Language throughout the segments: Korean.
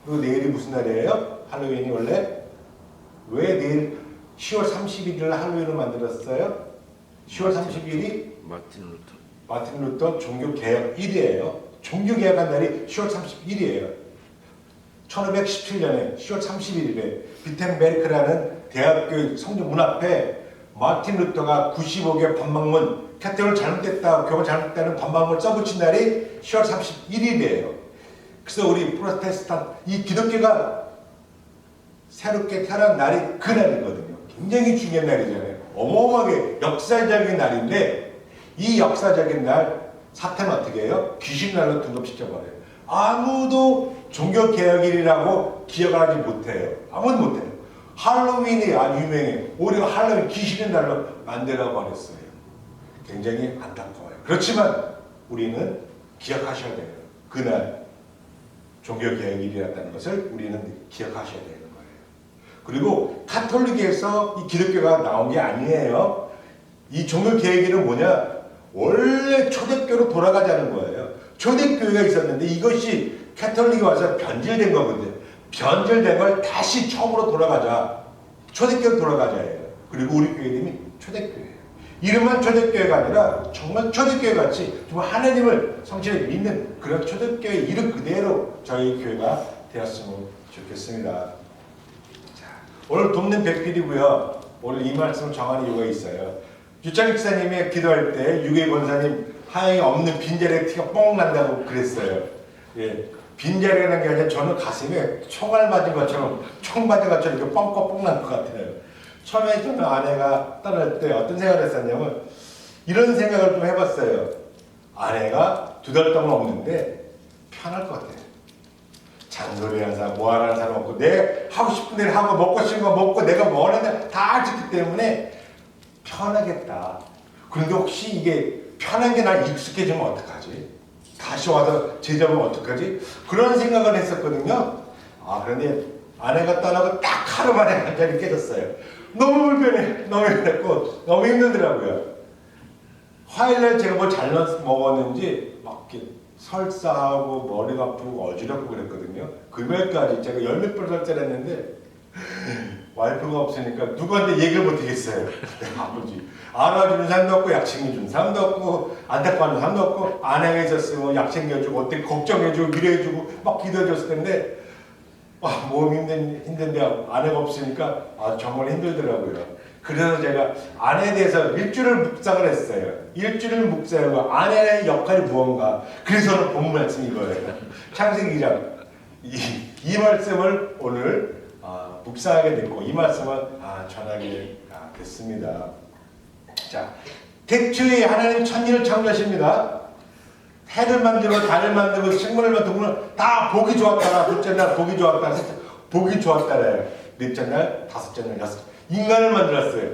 그리고 내일이 무슨 날이에요? 할로윈이 원래 왜 내일 10월 31일 할로윈을 만들었어요? 10월 31일이 마틴 루터 종교개혁일이에요. 종교개혁한 날이 10월 31일이에요. 1517년에 10월 31일에 비텐베르크라는 대학교 성전 문 앞에 마틴 루터가 95개 반박문, 캐톨릭 잘못됐다, 교가 잘못됐다는 반박문을 써붙인 날이 10월 31일이에요. 그래서 우리 프로테스탄트, 이 기독교가 새롭게 태어난 날이 그 날이거든요. 굉장히 중요한 날이잖아요. 어마어마하게 역사적인 날인데 이 역사적인 날 사탄은 어떻게 해요? 귀신날로 등급시켜버려요. 아무도 종교개혁일이라고 기억하지 못해요. 아무도 못해요. 할로윈이 아주 유명해요. 오히려 할로윈 귀신의 날로 만들어버렸어요. 굉장히 안타까워요. 그렇지만 우리는 기억하셔야 돼요. 그날 종교개혁일이었다는 것을 우리는 기억하셔야 되는 거예요. 그리고 가톨릭에서 이 기독교가 나온 게 아니에요. 이 종교개혁일은 뭐냐? 원래 초대교로 돌아가자는 거예요. 초대교회가 있었는데 이것이 가톨릭에 와서 변질된 거거든요. 변질된 걸 다시 처음으로 돌아가자. 초대교로 돌아가자예요. 그리고 우리 교회 이름이 초대교회예요. 이름은 초대교회가 아니라 정말 초대교회 같이 정말 하나님을 성실히 믿는 그런 초대교회 이름 그대로 저희 교회가 되었으면 좋겠습니다. 자, 오늘 돕는 백필이고요. 오늘 이 말씀을 정한 이유가 있어요. 유창익 기사님이 기도할 때 유괴 권사님 하영이 없는 빈자리에 티가 뻥 난다고 그랬어요. 예, 빈자리라는 게 아니라 저는 가슴에 총알 맞은 것처럼 총 맞은 것처럼 이렇게 뻥뻥 난 것 같아요. 처음에 저는 아내가 떠날 때 어떤 생각을 했었냐면 이런 생각을 좀 해봤어요. 아내가 2달 동안 없는데 편할 것 같아요. 잔소리하는 사람, 뭐하라는 사람 없고 내 하고 싶은 대로 하고 먹고 싶은 거 먹고 내가 원하는 다 지기 때문에 편하겠다. 그런데 혹시 이게 편한 게 난 익숙해지면 어떡하지? 다시 와서 제자면 어떡하지? 그런 생각을 했었거든요. 그런데 아내가 떠나고 딱 하루 만에 완전히 깨졌어요. 너무 불편해. 너무 힘들고 너무 힘들더라고요. 화요일날 제가 뭐 잘못 먹었는지 막 이렇게 설사하고 머리가 아프고 어지럽고 그랬거든요. 금요일까지 제가 10몇 번 설사했는데 와이프가 없으니까 누구한테 얘기를 못하겠어요. 아버지 알아주는 사람도 없고 약 챙겨주는 사람도 없고 안타까워하는 사람도 없고 아내가 있었으면 약 챙겨주고 어떻게 걱정해주고 위로해주고 막 기도해줬을 텐데 몸이 힘든데 아내가 없으니까 정말 힘들더라고요. 그래서 제가 아내에 대해서 일주를 묵상을 했어요. 일주를 묵상하고 아내의 역할이 무언가. 그래서 본 말씀이 이거예요. 창세기 2장 이 말씀을 오늘 묵상하게 됐고 이 말씀을 전하게 됐습니다. 자, 태초에 하나님 천지를 창조하십니다. 해를 만들고 달을 만들고 식물을 만들고 다 보기 좋았다라. 둘째 날 보기 좋았다. 보기 좋았다래요. 넷째 날, 다섯째 날, 여섯. 인간을 만들었어요.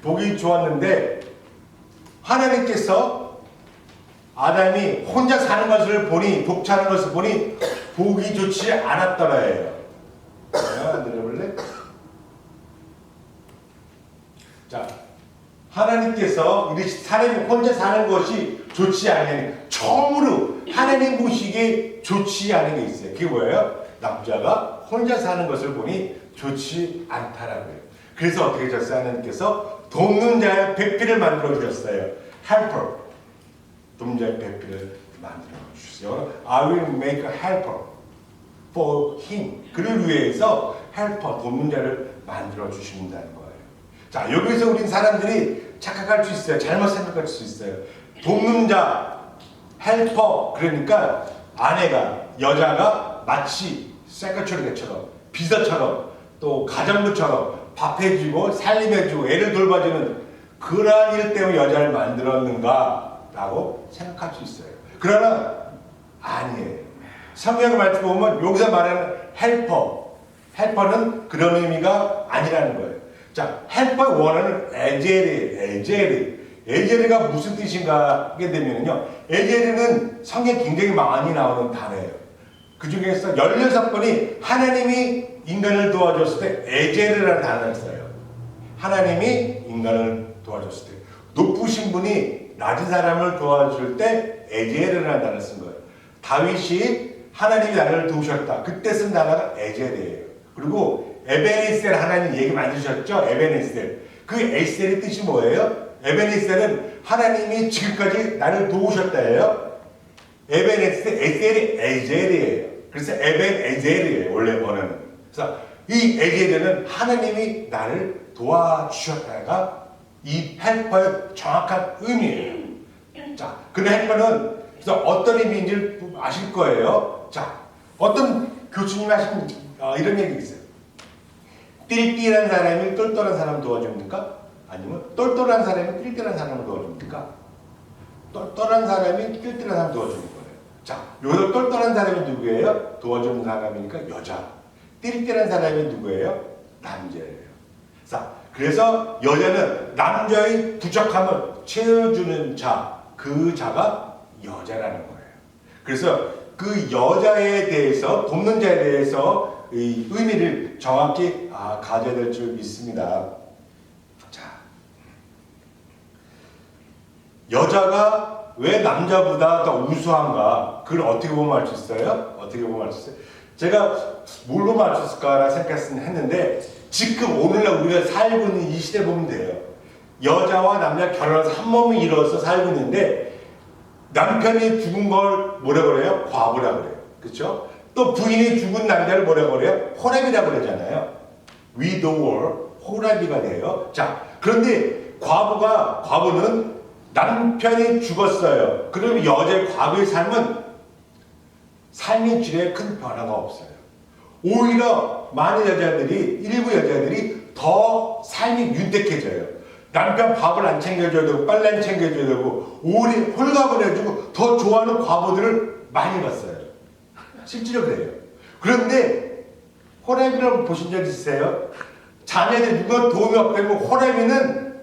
보기 좋았는데 하나님께서 아담이 혼자 사는 것을 보니 독차는 것을 보니 보기 좋지 않았더라예요. 들어볼래? 자, 하나님께서 사람이 혼자 사는 것이 좋지 않으니 처음으로 하나님 보시기에 좋지 않은 게 있어요. 그게 뭐예요? 남자가 혼자 사는 것을 보니 좋지 않다라고요. 그래서 어떻게 하셨어요? 하나님께서 돕는 자의 배필을 만들어 주셨어요. helper. 돕는 자의 배필을 만들어 주셨어요. I will make a helper for him. 그를 위해서 helper, 돕는 자를 만들어 주신다는 거예요. 자, 여기서 우린 사람들이 착각할 수 있어요. 잘못 생각할 수 있어요. 돕는 자, 헬퍼, 그러니까 아내가, 여자가 마치 세크처리처럼, 비서처럼, 또 가정부처럼 밥 해주고 살림해주고 애를 돌봐주는 그러한 일 때문에 여자를 만들었는가 라고 생각할 수 있어요. 그러나 아니에요. 성경 말씀 보면 여기서 말하는 헬퍼는 그런 의미가 아니라는 거예요. 자, 헬퍼의 원어는 에제르가 무슨 뜻인가 하게 되면요. 에제르는 성경에 굉장히 많이 나오는 단어예요. 그 중에서 16번이 하나님이 인간을 도와줬을 때 에제르라는 단어를 써요. 하나님이 인간을 도와줬을 때. 높으신 분이 낮은 사람을 도와줄 때 에제르라는 단어를 쓴 거예요. 다윗이 하나님이 나를 도우셨다. 그때 쓴 단어가 에젤이에요. 그리고 에베네셀 하나님 얘기 많이 주셨죠? 에베네셀. 그 에셀의 뜻이 뭐예요? 에베네셀은 하나님이 지금까지 나를 도우셨다예요. 에베네셀, 에셀이 에젤이에요. 그래서 에벤에젤이에요. 원래 번호는. 그래서 이 에젤은 하나님이 나를 도와주셨다가 이 헬퍼의 정확한 의미예요. 자, 그 헬퍼는 그래서 어떤 의미인지를 아실 거예요. 자, 어떤 교수님이 하신 이런 얘기 있어요. 띨띨한 사람이 똘똘한 사람을 도와줍니까? 아니면 똘똘한 사람이 띨띨한 사람을 도와줍니까? 똘똘한 사람이 띨띨한 사람을 도와주는 거예요. 자, 여기서 똘똘한 사람이 누구예요? 도와주는 사람이니까 여자. 띨띨한 사람이 누구예요? 남자예요. 자, 그래서 여자는 남자의 부족함을 채워주는 자, 그 자가 여자라는 거예요. 그래서 그 여자에 대해서, 돕는 자에 대해서 이 의미를 정확히 가져야 될 줄 믿습니다. 자, 여자가 왜 남자보다 더 우수한가? 그걸 어떻게 보면 알 수 있어요? 어떻게 보면 알 수 있어요? 제가 뭘로 알 수 있을까라 생각했는데 지금 오늘날 우리가 살고 있는 이 시대 보면 돼요. 여자와 남자 결혼해서 한 몸을 이루어서 살고 있는데 남편이 죽은 걸 뭐라 그래요? 과부라 그래요. 그렇죠? 또 부인이 죽은 남자를 뭐라 그래요? 호랍이라고 그러잖아요. 위도월, 호랍이가 돼요. 자, 그런데 과부는 남편이 죽었어요. 그럼 여자의 과부의 삶은 삶의 질에 큰 변화가 없어요. 오히려 많은 여자들이, 일부 여자들이 더 삶이 윤택해져요. 남편 밥을 안 챙겨줘야 되고 빨래 안 챙겨줘야 되고 오래 홀가분 해주고 더 좋아하는 과부들을 많이 봤어요. 실제로 그래요. 그런데 호랍이라고 보신 적 있으세요? 자녀들 누가 도움이 없다면 호랍이는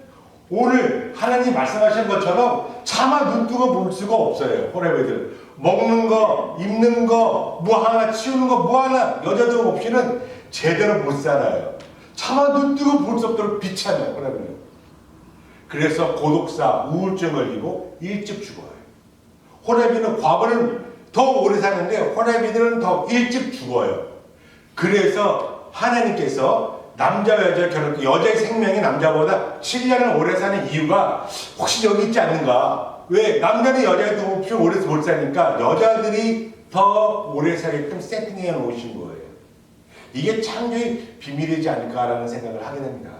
오늘 하나님 말씀하신 것처럼 차마 눈 뜨고 볼 수가 없어요. 호랍이들 먹는 거, 입는 거, 뭐 하나 치우는 거, 뭐 하나 여자도 없이는 제대로 못 살아요. 차마 눈 뜨고 볼 수 없도록 비참해요. 호랍이는. 그래서 고독사, 우울증 걸리고 일찍 죽어요. 호랍이는 과부는 더 오래 사는데 호랍이들은 더 일찍 죽어요. 그래서 하나님께서 남자와 여자 결혼, 여자의 생명이 남자보다 7년을 오래 사는 이유가 혹시 여기 있지 않는가? 왜? 남자는 여자의 도움 없이 오래 못 사니까 여자들이 더 오래 살게끔 세팅해 놓으신 거예요. 이게 창조의 비밀이지 않을까라는 생각을 하게 됩니다.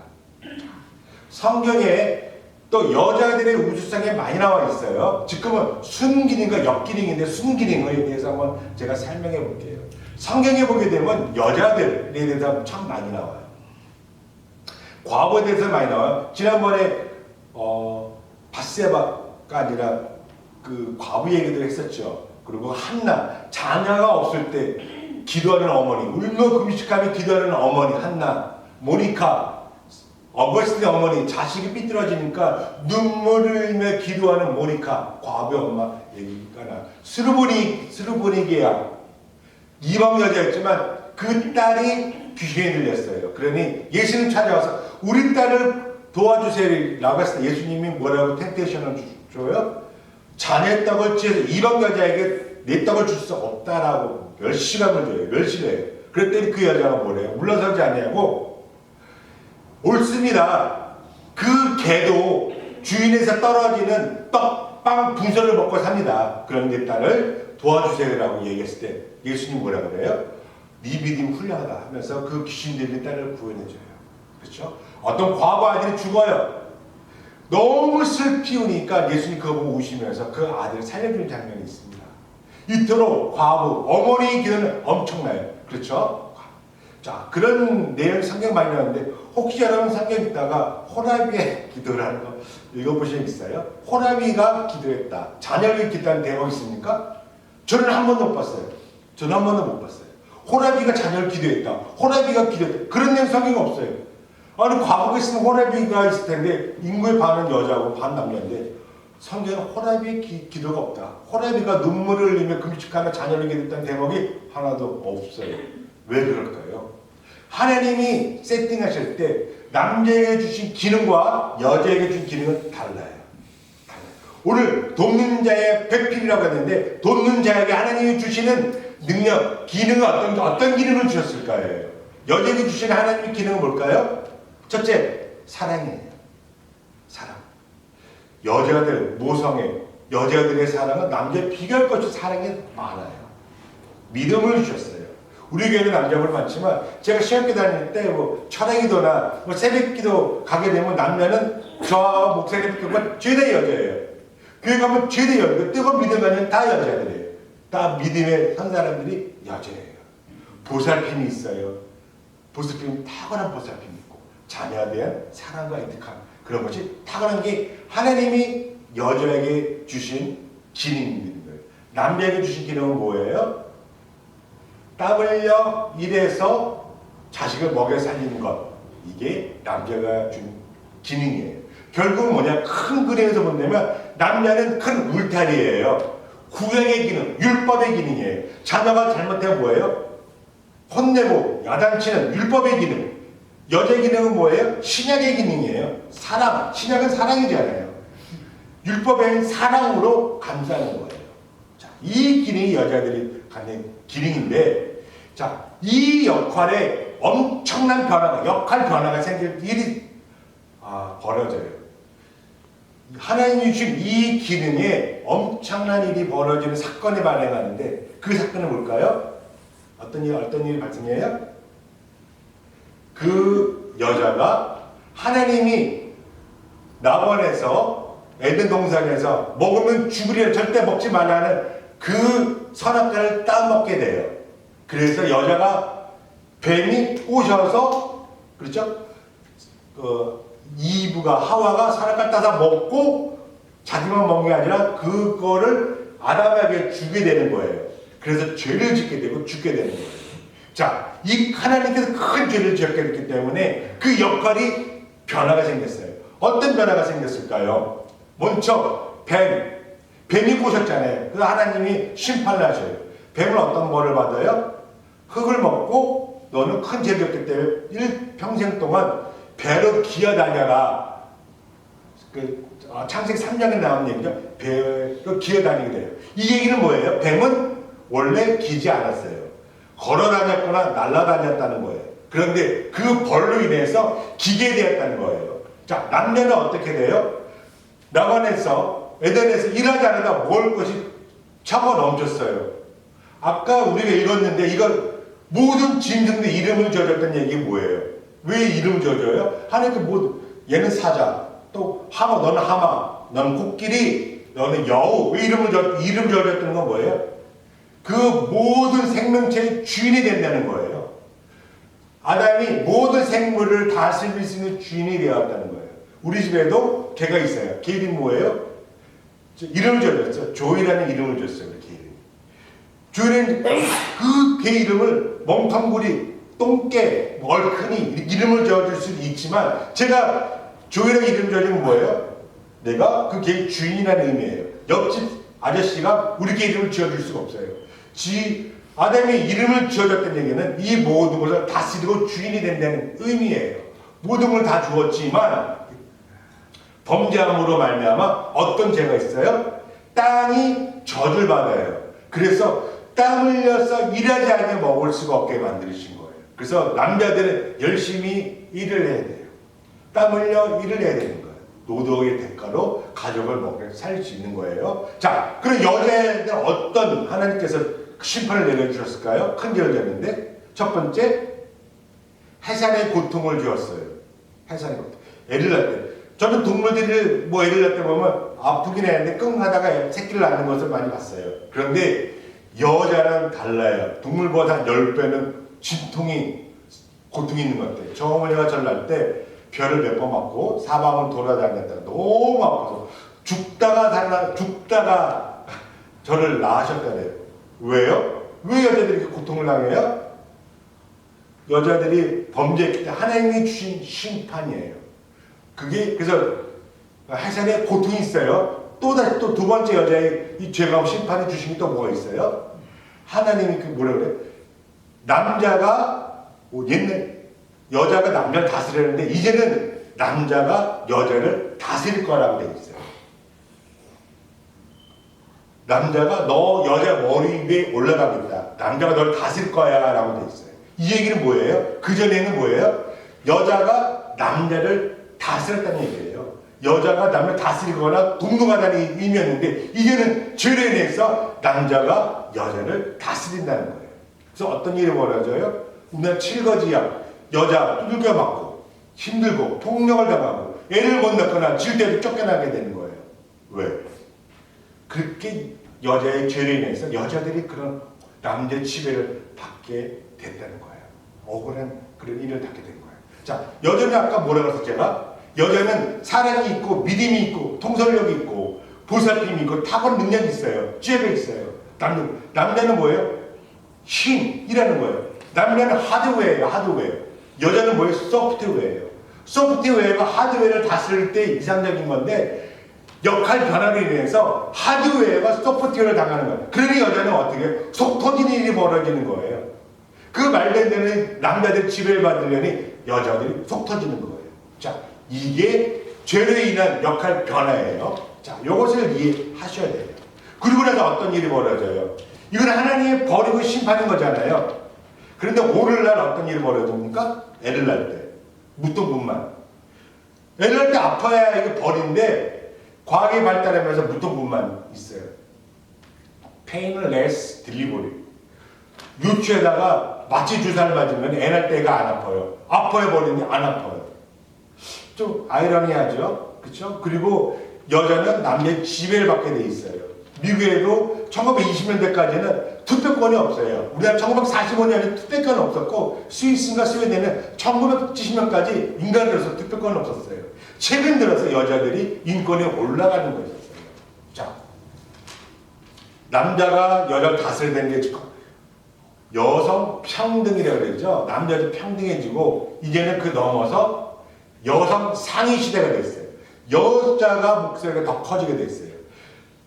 성경에 또 여자들의 우수성이 많이 나와 있어요. 지금은 순기능과 역기능인데 순기능에 대해서 한번 제가 설명해 볼게요. 성경에 보게 되면 여자들에 대해서 참 많이 나와요. 과부에 대해서 많이 나와요. 지난번에 밧세바가 아니라 그 과부 얘기도 했었죠. 그리고 한나, 자녀가 없을 때 기도하는 어머니, 울며 금식하며 기도하는 어머니 한나, 모니카, 어거스틴 어머니 자식이 삐뚤어지니까 눈물을 흘리며 기도하는 모니카 과부의 엄마 얘기가 나. 스루보니게야 이방 여자였지만 그 딸이 귀신에 들렸어요. 그러니 예수님 찾아와서 우리 딸을 도와주세요 라고 했을 때 예수님이 뭐라고 템테이션을 줘요? 자네 떡을 찌어서 이방 여자에게 내 떡을 줄 수 없다라고 멸시감을 줘요. 멸시를 해요. 그랬더니 그 여자가 뭐래요? 물러서지 않냐고. 옳습니다. 그 개도 주인에서 떨어지는 떡빵 분설을 먹고 삽니다. 그런 내 딸을 도와주세요라고 얘기했을 때 예수님 뭐라 그래요? 네 믿음 훌륭하다 하면서 그 귀신 들린 딸을 구원해줘요. 그렇죠? 어떤 과부 아들이 죽어요. 너무 슬피 우니까 예수님 그거 보고 우시면서 그 아들을 살려주는 장면이 있습니다. 이토록 과부, 어머니의 기도는 엄청나요. 그렇죠? 자, 그런 내용 성경 많이 나오는데 혹시 여러분 성경 읽다가 호라비의 기도라는 거 읽어보신 적 있어요? 호라비가 기도했다. 자녀를 기도한 대목이 있습니까? 저는 한 번도 못 봤어요. 저는 한 번도 못 봤어요. 호라비가 자녀를 기도했다. 호라비가 기도했다. 그런 내용 성경이 없어요. 아니 과거에 있으면 호라비가 있을 텐데 인구의 반은 여자고 반 남자인데 성경에 호라비의 기도가 없다. 호라비가 눈물을 흘리며 금식하며 자녀를 기도했다는 대목이 하나도 없어요. 왜 그럴까요? 하나님이 세팅하실 때 남자에게 주신 기능과 여자에게 주신 기능은 달라요. 오늘 돕는 자의 백필이라고 했는데 돕는 자에게 하나님이 주시는 능력, 기능은 어떤 기능을 주셨을까요? 여자에게 주신 하나님의 기능은 뭘까요? 첫째, 사랑이에요. 사랑. 여자들, 모성애, 여자들의 사랑은 남자에 비교할 것 없이 사랑이 많아요. 믿음을 주셨어요. 우리 교회는 남자분 많지만 제가 시험교 다닐 때 뭐 철학기도나 뭐 새벽기도 가게 되면 남자는 저와 목사님 교회만 죄다 여자예요. 교회 가면 죄다 여자. 뜨거운 믿음 가면 다 여자들이에요. 다 믿음의 한 사람들이 여자예요. 보살핌이 있어요. 보살핌, 탁월한 보살핌이 있고 자녀에 대한 사랑과 애틋함, 그런 것이 탁월한 게 하나님이 여자에게 주신 기능인 거예요. 남자에게 주신 기능은 뭐예요? 땀 흘려 일해서 자식을 먹여 살리는 것. 이게 남자가 준 기능이에요. 결국은 뭐냐? 큰 그림에서 본다면 남자는 큰 울타리예요. 구약의 기능, 율법의 기능이에요. 자녀가 잘못하면 뭐예요? 혼내고 야단치는 율법의 기능. 여자의 기능은 뭐예요? 신약의 기능이에요. 사랑. 신약은 사랑이잖아요. 율법의 사랑으로 감싸는 거예요. 자, 이 기능이 여자들이 갖는 기능인데, 자, 이 역할에 엄청난 변화가, 역할 변화가 생길 일이 벌어져요. 하나님이 주신 이 기능에 엄청난 일이 벌어지는 사건이 발생하는데, 그 사건은 뭘까요? 어떤 일이 발생해요? 그 여자가 하나님이 나원에서 에덴 동산에서 먹으면 죽으리라, 절대 먹지 말라는 그 선악과를 따먹게 돼요. 그래서 여자가 뱀이 오셔서, 그렇죠? 이브가, 하와가 선악과를 따서 먹고 자기만 먹는 게 아니라 그거를 아담에게 주게 되는 거예요. 그래서 죄를 짓게 되고 죽게 되는 거예요. 자, 이 하나님께서 큰 죄를 지었게 됐기 때문에 그 역할이 변화가 생겼어요. 어떤 변화가 생겼을까요? 먼저 뱀이 꼬셨잖아요. 그래서 하나님이 심판을 하셔요. 뱀은 어떤 벌을 받아요? 흙을 먹고 너는 큰 죄를 지었기 때문에 일평생 동안 배로 기어다녀라. 창세기 3장에 나온 얘기죠. 배로 기어다니게 돼요. 이 얘기는 뭐예요? 뱀은 원래 기지 않았어요. 걸어다녔거나 날아다녔다는 거예요. 그런데 그 벌로 인해서 기게 되었다는 거예요. 자, 남녀는 어떻게 돼요? 나관에서, 에덴에서 일하지 않으다 먹을 것이 차고 넘쳤어요. 아까 우리가 읽었는데 이거 모든 짐승들 이름을 지어줬던 얘기 뭐예요? 왜 이름 지어줘요? 하나님께 얘는 사자, 또 하마, 너는 하마, 너는 코끼리, 너는 여우. 왜 이름 지어줬던 건 뭐예요? 그 모든 생명체의 주인이 된다는 거예요. 아담이 모든 생물을 다스릴 수 있는 주인이 되었다는 거예요. 우리 집에도 개가 있어요. 개 이름이 뭐예요? 이름을 지어줬어요. 조이라는 이름을 줬어요. 개 이름. 조이는 그 개 이름을 멍텅구리, 똥개, 얼큰이 이름을 지어줄 수 있지만 제가 조이라는 이름 지어주면 뭐예요? 내가 그 개의 주인이라는 의미예요. 옆집 아저씨가 우리 개 이름을 지어줄 수가 없어요. 아담이 이름을 지어줬다는 얘기는 이 모든 것을 다스리고 주인이 된다는 의미예요. 모든 걸 다 주었지만 범죄함으로 말미암아 어떤 죄가 있어요? 땅이 저주를 받아요. 그래서 땀 흘려서 일하지 않으면 먹을 수가 없게 만드신 거예요. 그래서 남자들은 열심히 일을 해야 돼요. 땀 흘려 일을 해야 되는 거예요. 노동의 대가로 가족을 먹여 살 수 있는 거예요. 자, 그럼 여자애들 어떤 하나님께서 심판을 내려주셨을까요? 큰 죄를 졌는데 첫 번째, 해산의 고통을 주었어요. 해산의 고통. 애를 낳을 때. 저는 동물들을 애를 낳을 때 보면 아프긴 했는데 끙하다가 새끼를 낳는 것을 많이 봤어요. 그런데 여자랑 달라요. 동물보다 10배는 진통이, 고통이 있는 것 같아요. 저 어머니가 저를 낳을 때 별을 몇 번 맞고 사방을 돌아다녔다가 너무 아파서 죽다가 저를 낳으셨다네요. 왜요? 왜 여자들이 이렇게 고통을 당해요? 여자들이 범죄했기 때문에 하나님이 주신 심판이에요. 그게 그래서 해산에 고통이 있어요. 또다시 또 두 번째 여자의 이 죄가 심판해 주신 게 또 뭐가 있어요? 하나님이 뭐라 그래? 남자가 옛날 여자가 남자를 다스리는데 이제는 남자가 여자를 다스릴 거라고 되어 있어요. 남자가 너 여자 머리 위에 올라가겠다. 남자가 널 다스릴 거야 라고 돼 있어요. 이 얘기는 뭐예요? 그전에는 뭐예요? 여자가 남자를 다스렸다는 얘기예요. 여자가 남을 다스리거나 동등하다는 의미였는데 이제는 죄로 인해서 남자가 여자를 다스린다는 거예요. 그래서 어떤 일이 벌어져요? 우리나라 칠거지야. 여자 두들겨 맞고 힘들고 폭력을 당하고 애를 못 낳거나 질 때도 쫓겨나게 되는 거예요. 왜? 그렇게 여자의 죄로 인해서 여자들이 그런 남자의 지배를 받게 됐다는 거예요. 억울한 그런 일을 갖게 된 거예요. 자, 여자는 아까 뭐라고 했었죠? 제가? 여자는 사랑이 있고 믿음이 있고 통솔력이 있고 보살핌이 있고 탁월한 능력이 있어요. 지혜가 있어요. 남자는 뭐예요? 힘이라는 거예요. 남자는 하드웨어예요. 하드웨어. 여자는 뭐예요? 소프트웨어예요. 소프트웨어가 하드웨어를 다스릴 때 이상적인 건데 역할 변화로 인해서 하드웨어가 소프트웨어를 당하는 거예요. 그러니 여자는 어떻게 속 터지는 일이 벌어지는 거예요. 그 말도 안 되는 남자들 지배를 받으려니 여자들이 속 터지는 거예요. 자, 이게 죄로 인한 역할 변화예요. 자, 이것을 이해하셔야 돼요. 그리고 나서 어떤 일이 벌어져요? 이건 하나님이 버리고 심판인 거잖아요. 그런데 오늘날 어떤 일이 벌어집니까? 애를 낳을 때. 무통분만. 애를 낳을 때 아파야 이게 버린데 과학이 발달하면서 무통분만 있어요. painless delivery. 유추에다가 마취 주사를 맞으면 애 낳을 때 애가 안 아파요. 아파야 버리는데 안 아파요. 좀 아이러니하죠? 그렇죠? 그리고 여자는 남자의 지배를 받게 돼 있어요. 미국에도 1920년대까지는 투표권이 없어요. 우리나라 1945년에 투표권이 없었고 스위스인가 스웨덴은 1970년까지 인간으로서 투표권이 없었어요. 최근 들어서 여자들이 인권이 올라가는 거였어요. 자, 남자가 여자를 다스려야 되는 게 여성 평등이라고 그러죠. 남자도 평등해지고 이제는 그 넘어서 여성 상위 시대가 됐어요. 여자가 목소리가 더 커지게 됐어요.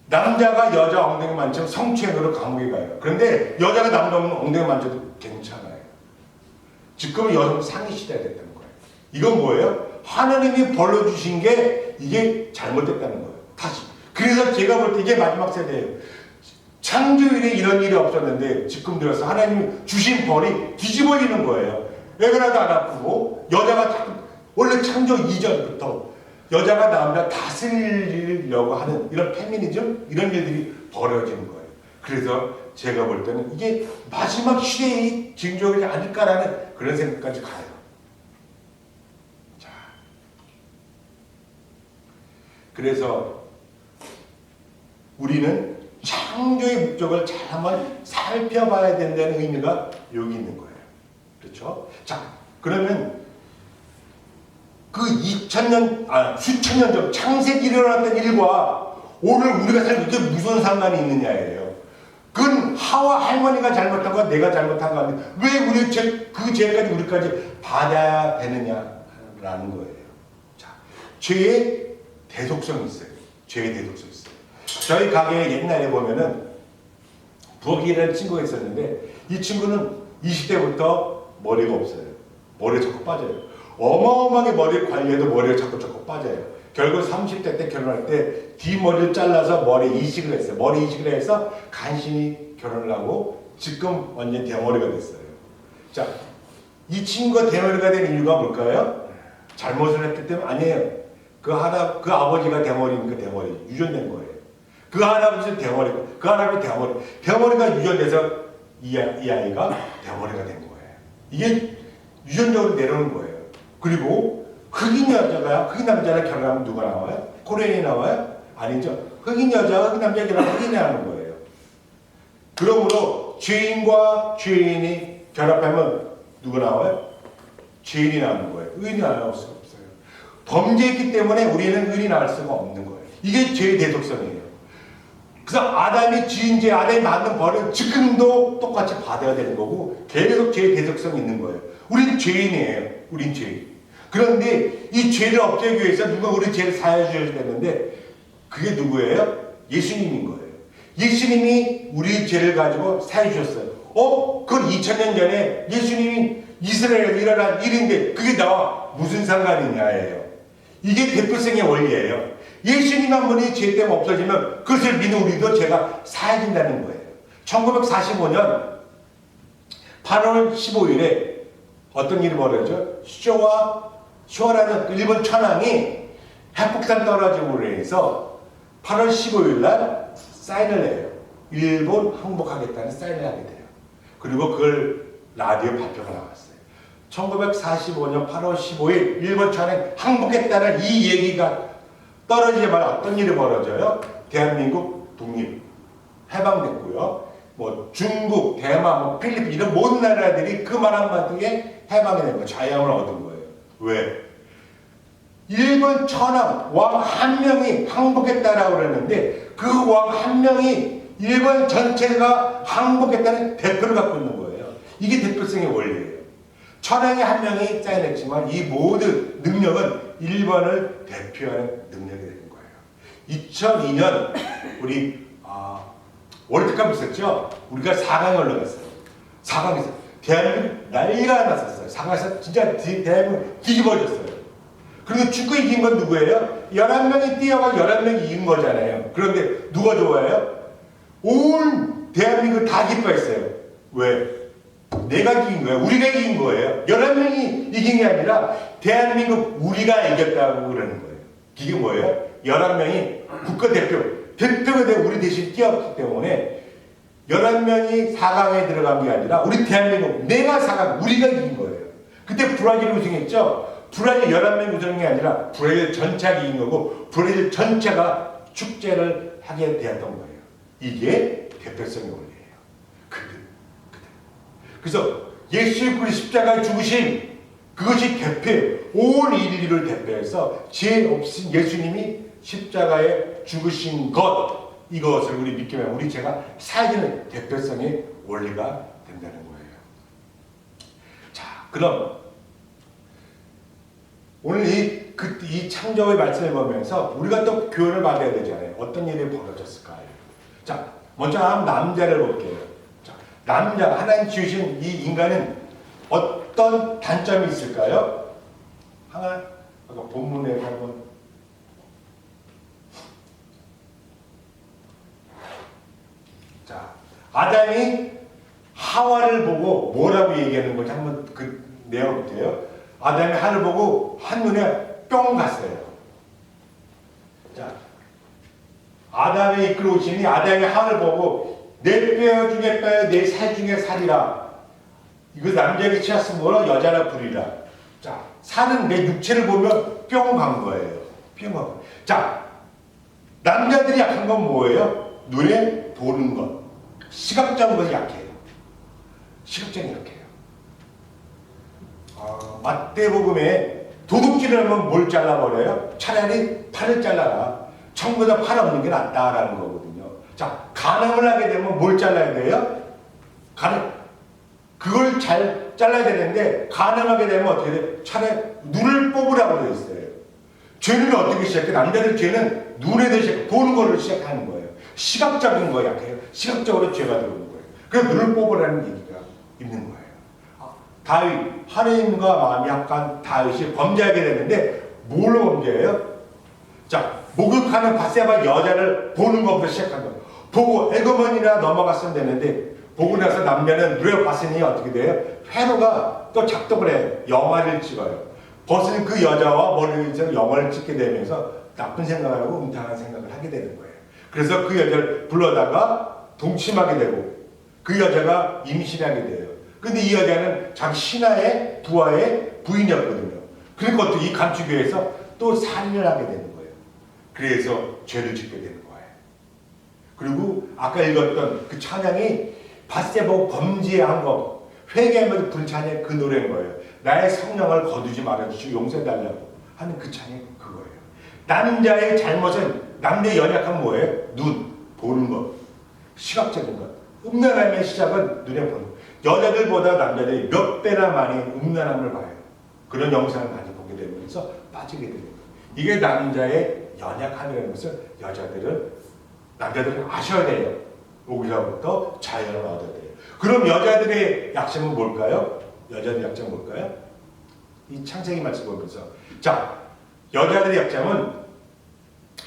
남자가 여자 엉덩이 만지면 성추행으로 감옥에 가요. 그런데 여자가 남자 엉덩이 만져도 괜찮아요. 지금은 여성 상위 시대가 됐다는 거예요. 이건 뭐예요? 하나님이 벌러주신 게 이게 잘못됐다는 거예요. 다시. 그래서 제가 볼 때 이게 마지막 세대예요. 창조일에 이런 일이 없었는데 지금 들어서 하나님이 주신 벌이 뒤집어지는 거예요. 애가 나도 안 아프고 여자가 자꾸 원래 창조 이전부터 여자가 남자 다스리려고 하는 이런 페미니즘 이런 일들이 벌어지는 거예요. 그래서 제가 볼 때는 이게 마지막 시대의 징조가 아닐까라는 그런 생각까지 가요. 자, 그래서 우리는 창조의 목적을 잘 한번 살펴봐야 된다는 의미가 여기 있는 거예요. 그렇죠? 자, 그러면 그 2000년, 수천 년 전 창세기 일어났던 일과 오늘 우리가 살고 이게 무슨 상관이 있느냐예요. 그건 하와 할머니가 잘못한 거 내가 잘못한 거 아닌데 왜 우리 그 죄까지 우리까지 받아야 되느냐라는 거예요. 자, 죄의 대속성이 있어요. 죄의 대속성이 있어요. 저희 가게에 옛날에 보면은 부엌이라는 친구가 있었는데 이 친구는 20대부터 머리가 없어요. 머리가 자꾸 빠져요. 어마어마하게 머리를 관리해도 머리가 자꾸 빠져요. 결국 30대 때 결혼할 때 뒷머리를 잘라서 머리 이식을 했어요. 머리 이식을 해서 간신히 결혼을 하고 지금 완전 대머리가 됐어요. 자, 이 친구가 대머리가 된 이유가 뭘까요? 잘못을 했기 때문 아니에요. 그 아버지가 대머리니까 대머리 유전된 거예요. 그 할아버지 대머리, 그 할아버지 대머리. 대머리가 유전돼서 이 아이가 대머리가 된 거예요. 이게 유전적으로 내려오는 거예요. 그리고 흑인 여자가 흑인 남자랑 결혼하면 누가 나와요? 코리안이 나와요? 아니죠. 흑인 여자가 흑인 남자가 결혼하면 흑인이 나오는 거예요. 그러므로 죄인과 죄인이 결합하면 누가 나와요? 죄인이 나오는 거예요. 의인이 나올 수가 없어요. 범죄했기 때문에 우리는 의인이 나올 수가 없는 거예요. 이게 죄의 대속성이에요. 그래서 아담이 지은 죄, 아담이 받는 벌은 지금도 똑같이 받아야 되는 거고 계속 죄의 대속성이 있는 거예요. 우린 죄인이에요. 우린 죄인. 그런데 이 죄를 없애기 위해서 누가 우리 죄를 사해 주셔야 되는데 그게 누구예요? 예수님인 거예요. 예수님이 우리 죄를 가지고 사해 주셨어요. 그건 2000년 전에 예수님이 이스라엘에서 일어난 일인데 그게 나와 무슨 상관이냐예요. 이게 대표성의 원리예요. 예수님 한 분이 죄 때문에 없어지면 그것을 믿는 우리도 죄가 사해진다는 거예요. 1945년 8월 15일에 어떤 일이 벌어져? 쇼와라는 일본 천황이 핵폭탄 떨어짐으로 인해서 8월 15일 날 사인을 해요. 일본 항복하겠다는 사인을 하게 돼요. 그리고 그걸 라디오 발표가 나왔어요. 1945년 8월 15일 일본 천황 항복했다는 이 얘기가 떨어지자마자 어떤 일이 벌어져요? 대한민국 독립 해방됐고요. 뭐 중국, 대만, 뭐 필리핀 이런 모든 나라들이 그 말 한마디에 해방이 된 거예요. 자유함을 얻은 거예요. 왜? 일본 천황 왕 한 명이 항복했다라고 그랬는데 그 왕 한 명이 일본 전체가 항복했다는 대표를 갖고 있는 거예요. 이게 대표성의 원리예요. 천황이 한 명이 사인했지만 이 모든 능력은 일본을 대표하는 능력이 되는 거예요. 2002년 우리 월드컵 있었죠? 우리가 4강에 올라갔어요. 4강에서 대한민국 난리가 났었어요. 4강에서 진짜 대한민국 뒤집어졌어요. 그리고 축구 이긴 건 누구예요? 11명이 뛰어가 11명이 이긴 거잖아요. 그런데 누가 좋아해요? 온 대한민국 다 기뻐했어요. 왜? 내가 이긴 거예요. 우리가 이긴 거예요. 11명이 이긴 게 아니라 대한민국 우리가 이겼다고 그러는 거예요. 이게 뭐예요? 11명이 대표가 되고 우리 대신 뛰었기 때문에 11명이 4강에 들어간 게 아니라 우리 대한민국 내가 4강 우리가 이긴 거예요. 그때 브라질이 우승했죠. 브라질 11명이 우승한 게 아니라 브라질 전체가 이긴 거고 브라질 전체가 축제를 하게 되었던 거예요. 이게 대표성의 원리예요. 그래서 예수 그리스도의 십자가에 죽으신 그것이 대표예요. 온 인류를 대표해서 죄 없인 예수님이 십자가에 죽으신 것 이것을 우리 믿게 하면 우리 죄가 사해지는 대표성의 원리가 된다는 거예요. 자, 그럼 오늘 이 창조의 말씀을 보면서 우리가 또 교훈을 받아야 되잖아요. 어떤 일이 벌어졌을까요? 자, 먼저 한 남자를 볼게요. 자, 남자, 하나님 지으신 이 인간은 어떤 단점이 있을까요? 하나, 아까 본문에 한번 자, 아담이 하와를 보고 뭐라고 얘기하는 건지 한번 그 내용 볼게요. 아담이 하와를 보고 한눈에 뿅 갔어요. 자, 아담이 이끌어오시니 아담이 하와를 보고 내 뼈 중에 뼈, 내 살 중에 살이라. 이거 남자에게 치였으면 뭐라 여자라 부리라. 자, 살은 내 육체를 보면 뿅 간 거예요. 뿅 간 거. 자, 남자들이 약한 건 뭐예요? 눈에 보는 것. 시각적인 것이 약해요. 시각적인 약해요. 마태복음에 도둑질을 하면 뭘 잘라버려요? 차라리 팔을 잘라라. 처음보다 팔 없는 게 낫다라는 거거든요. 자, 간음을 하게 되면 뭘 잘라야 돼요? 그걸 잘 잘라야 되는데 간음하게 되면 어떻게 돼요? 차라리 눈을 뽑으라고 되어 있어요. 죄는 어떻게 시작해? 남자들 죄는 눈에 대해 보는 거를 시작하는 거예요. 시각적인 거 약해요. 시각적으로 죄가 들어오는 거예요. 그래서 눈을 뽑으라는 얘기가 있는 거예요. 다윗, 하나님과 마음이 약간 다윗이 범죄하게 되는데 뭘로 범죄해요? 자, 목욕하는 바세바 여자를 보는 것부터 시작한 거예요. 보고 에고먼이나 넘어갔으면 되는데 보고 나서 남자는 눈에 봤으니 어떻게 돼요? 회로가 또 작동을 해요. 영화를 찍어요. 벗은 그 여자와 머리에서 영화를 찍게 되면서 나쁜 생각을 하고 음탕한 생각을 하게 되는 거예요. 그래서 그 여자를 불러다가 동침하게 되고 그 여자가 임신하게 돼요. 근데 이 여자는 자기 신하의 부하의 부인이었거든요. 그러니까 또 이 감추교에서 또 살인을 하게 되는 거예요. 그래서 죄를 짓게 되는 거예요. 그리고 아까 읽었던 그 찬양이 바세바고 범죄한 거 회개하면서 부른 찬양이 그 노래인 거예요. 나의 성령을 거두지 말아주시고 용서해달라고 하는 그 찬양이 그거예요. 남자의 잘못은 남자의 연약한 뭐예요? 눈, 보는 것, 시각적인 것. 음란함의 시작은 눈에 보는 것. 여자들보다 남자들이 몇 배나 많이 음란함을 봐요. 그런 영상을 많이 보게 되면서 빠지게 되는 거예요. 이게 남자의 연약함이라는 것을 남자들은 아셔야 돼요. 여기서부터 자연을 얻어야 돼요. 그럼 여자들의 약점은 뭘까요? 여자들의 약점은 뭘까요? 이 창세기 말씀 보면서 자, 여자들의 약점은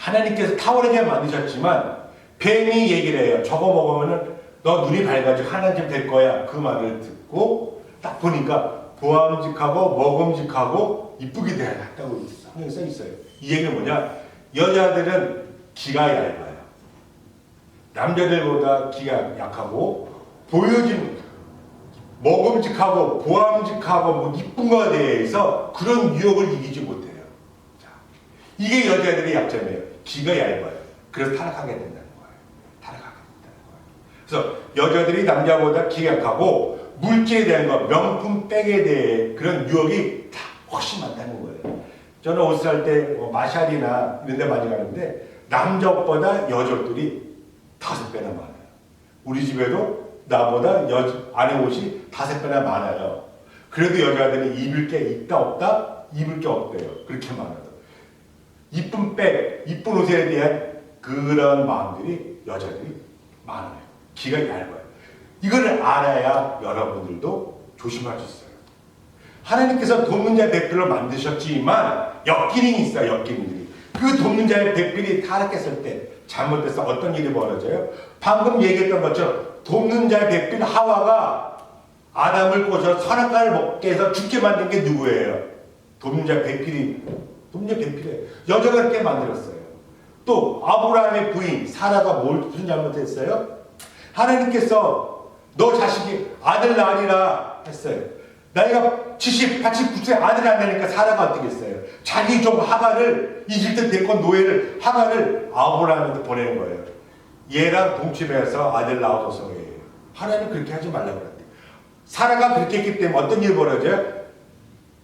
하나님께서 탁월하게 만드셨지만 뱀이 얘기를 해요. 저거 먹으면은 너 눈이 밝아지고 하나님 될 거야. 그 말을 듣고 딱 보니까 보암직하고 먹음직하고 이쁘게 되었다고 성경에 써 있어요. 이 얘기는 뭐냐? 여자들은 기가 얇아요. 남자들보다 기가 약하고 보여진 먹음직하고 보암직하고 뭐 이쁜 거에 대해서 그런 유혹을 이기지 못해요. 자, 이게 여자들의 약점이에요. 기가 얇아요. 그래서 타락하게 된다는 거예요. 타락하게 된다는 거예요. 그래서 여자들이 남자보다 기가 약하고 물질에 대한 것, 명품백에 대해 그런 유혹이 다 훨씬 많다는 거예요. 저는 옷 살 때 마샬이나 이런 데 많이 가는데 남자 옷보다 여자 옷들이 5배나 많아요. 우리 집에도 나보다 아내 옷이 5배나 많아요. 그래도 여자들이 입을 게 있다 없다? 입을 게 없대요. 그렇게 많아요. 이쁜 백, 이쁜 옷에 대한 그런 마음들이 여자들이 많아요. 기가 얇아요. 이걸 알아야 여러분들도 조심할 수 있어요. 하나님께서 돕는 자의 배필로 만드셨지만 역기능이 있어요. 역기능들이. 그 돕는 자의 배필이 타락했을 때 잘못돼서 어떤 일이 벌어져요? 방금 얘기했던 것처럼 돕는 자의 배필 하와가 아담을 꼬셔 선악과를 먹게 해서 죽게 만든 게 누구예요? 돕는 자의 배필이 돕는 자의 배필이에요. 여자가 그렇게 만들었어요. 또 아브라함의 부인 사라가 무슨 잘못했어요? 하나님께서 너 자식이 아들 낳으리라 했어요. 나이가 89세 아들 안 나니까 사라가 어떻게 했어요? 자기 종 하갈을 이집트 대권 노예를 하갈을 아브라함한테 보내는 거예요. 얘랑 동침해서 아들 낳아줘서 해요. 하나님 그렇게 하지 말라고 그랬대요. 사라가 그렇게 했기 때문에 어떤 일이 벌어져요?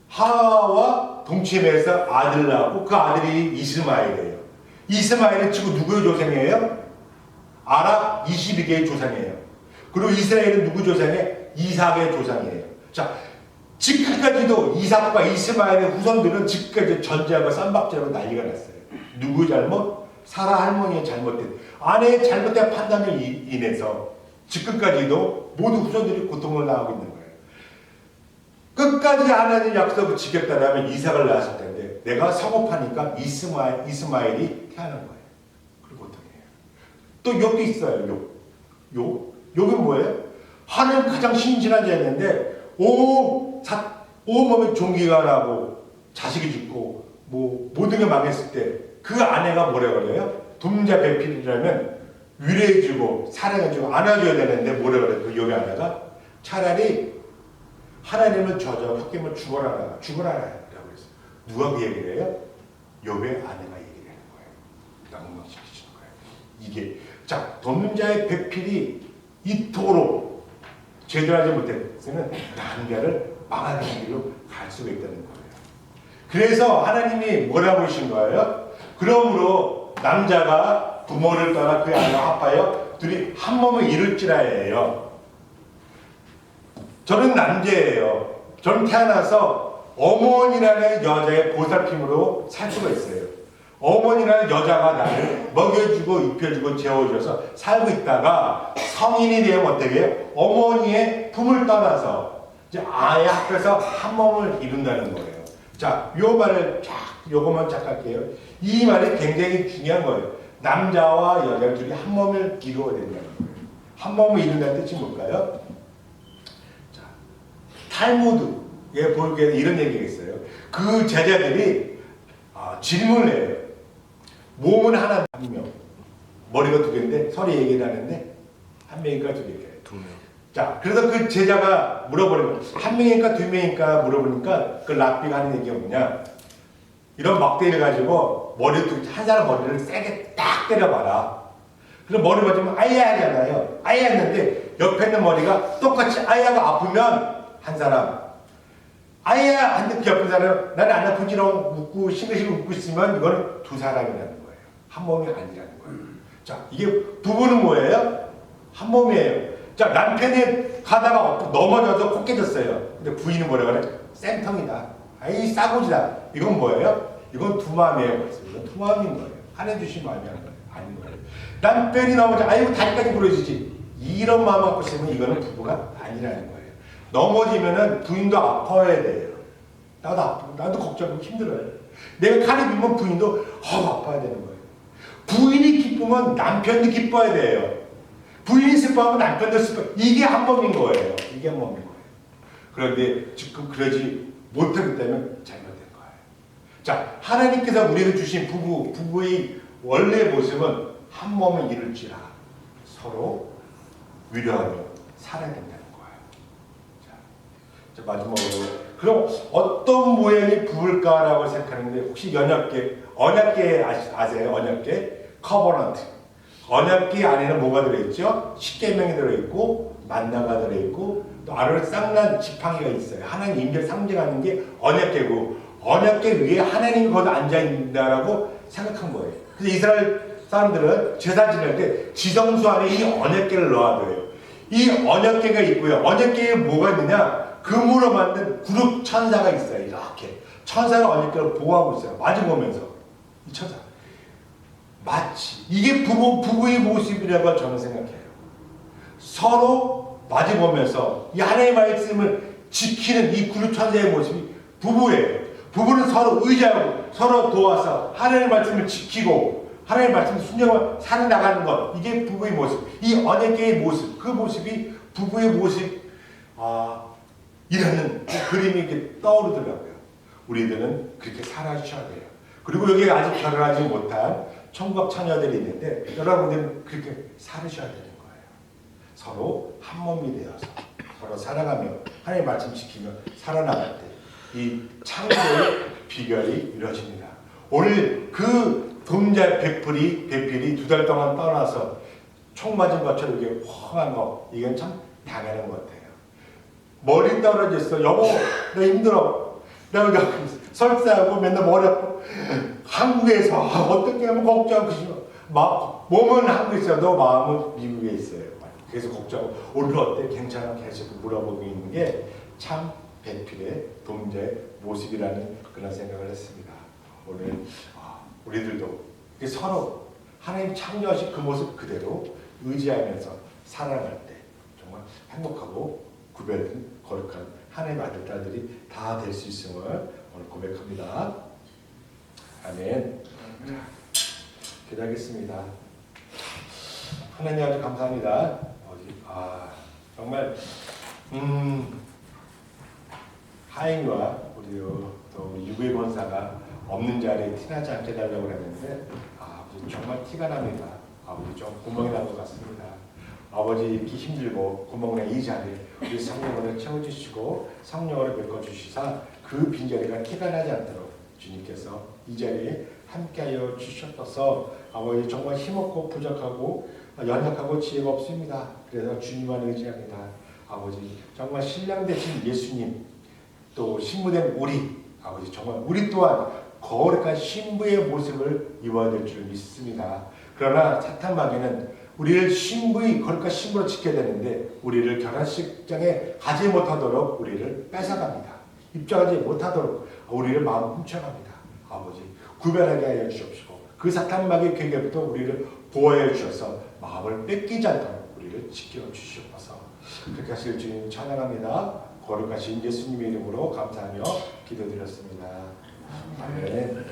하와와 동침해서 아들 낳고 그 아들이 이스마엘이에요. 이스마엘은 지금 누구의 조상이에요? 아랍 22개의 조상이에요. 그리고 이스라엘은 누구 조상이에요? 이삭의 조상이에요. 자, 지금까지도 이삭과 이스마엘의 후손들은 지금까지 전쟁과 쌈박질하고 난리가 났어요. 누구 잘못? 사라 할머니의 잘못된 아내의 잘못된 판단을 인해서 지금까지도 모두 후손들이 고통을 당하고 있는 거예요. 끝까지 하나님 약속을 지켰다면 이삭을 낳았을 텐데 내가 성업하니까 이스마엘이 태어난 거예요. 그리고 고통이에요. 또 욥도 있어요. 욥은 뭐예요? 하나님 가장 신실한 자였는데 온 몸에 종기가 나고 자식이 죽고 뭐 모든 게 망했을 때 그 아내가 뭐라 그래요? 돕는 자 배필이라면 위로해주고 사랑해주고 안아줘야 되는데 뭐라 그래요? 그 욥의 아내가 차라리 하나님을 저저 헛김을 죽어라 라고 했어요. 누가 그 얘기를 해요? 욥의 아내가 얘기를 하는 거예요. 낭망시키시는 거예요. 이게 자 돕는 자의 배필이 이토록 제대로 하지 못했으면 남자를 망하는 길로 갈 수가 있다는 거예요. 그래서 하나님이 뭐라고 하신 거예요? 그러므로 남자가 부모를 떠나 그의 아내와 합하여 둘이 한 몸을 이룰지라예요. 저는 남자예요. 저는 태어나서 어머니라는 여자의 보살핌으로 살 수가 있어요. 어머니라는 여자가 나를 먹여주고 입혀주고 재워줘서 살고 있다가 성인이 되면 어떻게 해요? 어머니의 품을 떠나서 이제 아예 앞에서 한 몸을 이룬다는 거예요. 자, 요 말을 요것만 할게요. 이 말이 굉장히 중요한 거예요. 남자와 여자 둘이 한 몸을 이루어야 된다는 거예요. 한 몸을 이룬다는 뜻이 뭘까요? 자, 탈무드에 보기에는 이런 얘기가 있어요. 그 제자들이 질문을 해요. 몸은 하나 한 명, 머리가 2개인데 서로 얘기를 하는데 한 명인가 2개인가요? 2명. 자, 그래서 그 제자가 물어보는 거예요. 한 명인가 2명인가 물어보니까 그 랍비가 하는 얘기가 뭐냐? 이런 막대기를 가지고 한 사람 머리를 세게 딱 때려봐라. 그럼 머리 맞으면 아야 하잖아요. 아야 했는데 옆에 있는 머리가 똑같이 아야가 아프면 한 사람, 아야 한데 그 옆에 사람 나는 안 아프지라고 묻고 싱글싱글 웃고 있으면 이거는 2사람이라는 거예요. 한 몸이 아니라는 거예요. 자, 이게 부부는 뭐예요? 한 몸이에요. 자, 남편이 가다가 넘어져서 코 깨졌어요. 근데 부인은 뭐라 그래? 쌤통이다. 아이 싸고지다. 이건 뭐예요? 이건 두 마음이에요. 이건 두 마음인 거예요. 하나님 주신 마음이 아닌 거예요. 남편이 넘어져 아이고 다리까지 부러지지. 이런 마음 갖고 있으면 이거는 부부가 아니라는 거예요. 넘어지면은 부인도 아파야 돼요. 나도 아프고 나도 걱정하고 힘들어요. 내가 칼이 비면 부인도 아파야 되는 거예요. 부인이 기쁘면 남편도 기뻐야 돼요. 부인이 슬퍼하면 남편도 슬퍼. 이게 한 몸인 거예요. 이게 한 몸인 거예요. 그런데 지금 그러지 못하기 때문에 잘못된 거예요. 자, 하나님께서 우리에게 주신 부부의 원래 모습은 한 몸을 이룰지라 서로 위로하며 살아야 된다는 거예요. 자, 마지막으로 그럼 어떤 모양이 부부일까라고 생각하는데 혹시 언약계 아세요? 언약계? 커버넌트. 언약계 안에는 뭐가 들어있죠? 십계명이 들어있고 만나가 들어있고 또 아론의 쌍난 지팡이가 있어요. 하나님 임재를 상징하는 게 언약계고 언약계 위에 하나님이 거기 앉아있다라고 생각한 거예요. 그래서 이스라엘 사람들은 제사 지낼 때 지성소 안에 이 언약계를 넣어둬요. 이 언약계가 있고요. 언약계에 뭐가 있느냐? 금으로 만든 구름 천사가 있어요. 이렇게 천사가 언약계를 보호하고 있어요. 마주보면서 이 천사 마치 이게 부부의 모습이라고 저는 생각해요. 서로 마주보면서 이 하나님의 말씀을 지키는 이 구름 천사의 모습이 부부예요. 부부는 서로 의지하고 서로 도와서 하나님의 말씀을 지키고 하나님의 말씀을 순종하며 살아나가는 것, 이게 부부의 모습. 이 언약계의 모습, 그 모습이 부부의 모습 이라는 그림이 이렇게 떠오르더라고요. 우리들은 그렇게 살아주셔야 돼요. 그리고 여기 아직 결혼하지 못한 총각 처녀들이 있는데 여러분들은 그렇게 살으셔야 되는 거예요. 서로 한 몸이 되어서 서로 살아가며 하나님의 말씀 지키며 살아나갈 때 이 창조의 비결이 이루어집니다. 오늘 그 도움자 배필이 2달 동안 떠나서 총 맞은 것처럼 이렇게 훤한 거, 이건 참 당연한 것 같아요. 머리 떨어졌어. 여보, 나 힘들어. 내가 설사하고 맨날 머리 아프고 한국에서 어떻게 하면 걱정하고 싶어. 몸은 한국에 있어. 너 마음은 미국에 있어요. 그래서 걱정하고 오늘 어때? 괜찮아? 계속 물어보고 있는 게 참 배필의 동자의 모습이라는 그런 생각을 했습니다. 오늘 우리들도 서로 하나님 창조하신 그 모습 그대로 의지하면서 살아갈 때 정말 행복하고 구별된 거룩한 하나님의 아들, 딸들이 다 될 수 있음을 오늘 고백합니다. 아멘. 기도하겠습니다. 하나님 아주 감사합니다. 정말 하인과 우리 또 유배 권사가 없는 자리에 티나지 않게 달라고 했는데 정말 티가 납니다. 아버지 좀 구멍이 난 것 같습니다. 아버지 이렇게 힘들고 구멍난 이 자리에 우리 성령으로 채워주시고 성령으로 메꿔주시사 그 빈자리가 티가 나지 않도록 주님께서 이 자리에 함께하여 주셨어서 아버지 정말 힘없고 부족하고 연약하고 지혜가 없습니다. 그래서 주님만 의지합니다. 아버지 정말 신랑 되신 예수님 또 신부된 우리 아버지 정말 우리 또한 거룩한 신부의 모습을 입어야 될 줄 믿습니다. 그러나 사탄 마귀는 우리를 신부의 거룩한 신부로 지켜야 되는데 우리를 결혼식장에 가지 못하도록 우리를 뺏어갑니다. 입장하지 못하도록 우리를 마음 훔쳐갑니다. 아버지 구별하게 하여 주옵시고 그 사탄 마귀의 계획부터 우리를 보호해 주셔서 마음을 뺏기지 않도록 우리를 지켜 주시옵소서. 그렇게 하실 주님 찬양합니다. 거룩하신 예수님의 이름으로 감사하며 기도드렸습니다. 아멘.